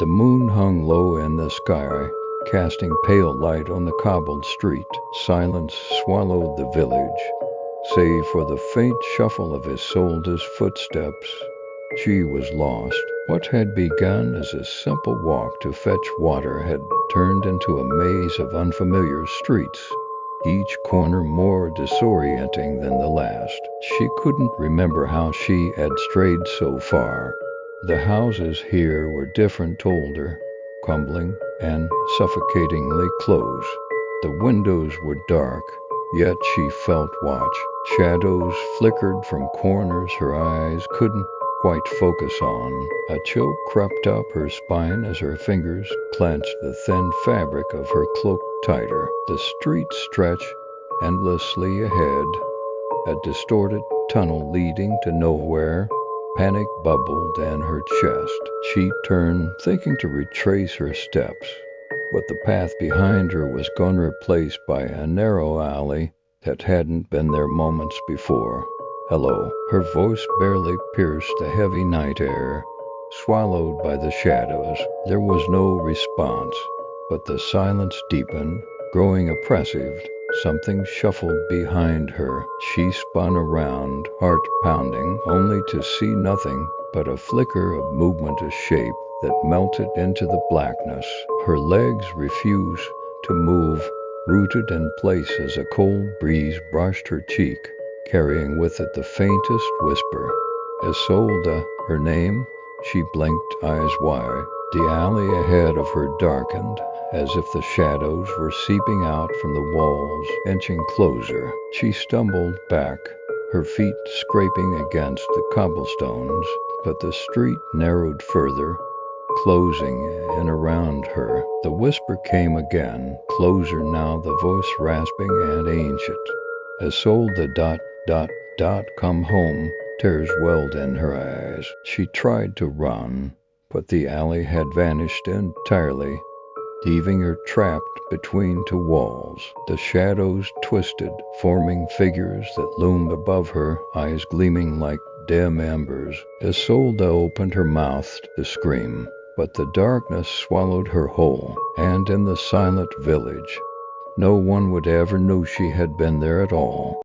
The moon hung low in the sky, casting pale light on the cobbled street. Silence swallowed the village, save for the faint shuffle of Isolde's footsteps. She was lost. What had begun as a simple walk to fetch water had turned into a maze of unfamiliar streets, each corner more disorienting than the last. She couldn't remember how she had strayed so far. The houses here were different, older, crumbling, and suffocatingly close. The windows were dark, yet she felt watch. Shadows flickered from corners her eyes couldn't quite focus on. A chill crept up her spine as her fingers clenched the thin fabric of her cloak tighter. The street stretched endlessly ahead, a distorted tunnel leading to nowhere. Panic bubbled in her chest. She turned, thinking to retrace her steps, but the path behind her was gone, replaced by a narrow alley that hadn't been there moments before. "Hello." Her voice barely pierced the heavy night air, swallowed by the shadows. There was no response, but the silence deepened, growing oppressive. Something shuffled behind her. She spun around, heart pounding, only to see nothing but a flicker of movement, a shape that melted into the blackness. Her legs refused to move, rooted in place as a cold breeze brushed her cheek, carrying with it the faintest whisper. Isolde, her name? She blinked, eyes wide. The alley ahead of her darkened, as if the shadows were seeping out from the walls, inching closer. She stumbled back, her feet scraping against the cobblestones, but the street narrowed further, closing in around her. The whisper came again, closer now, the voice rasping and ancient. Isolde ... come home. Tears welled in her eyes. She tried to run, but the alley had vanished entirely, leaving her trapped between two walls. The shadows twisted, forming figures that loomed above her, eyes gleaming like dim embers. Isolde opened her mouth to scream, but the darkness swallowed her whole, and in the silent village, no one would ever know she had been there at all.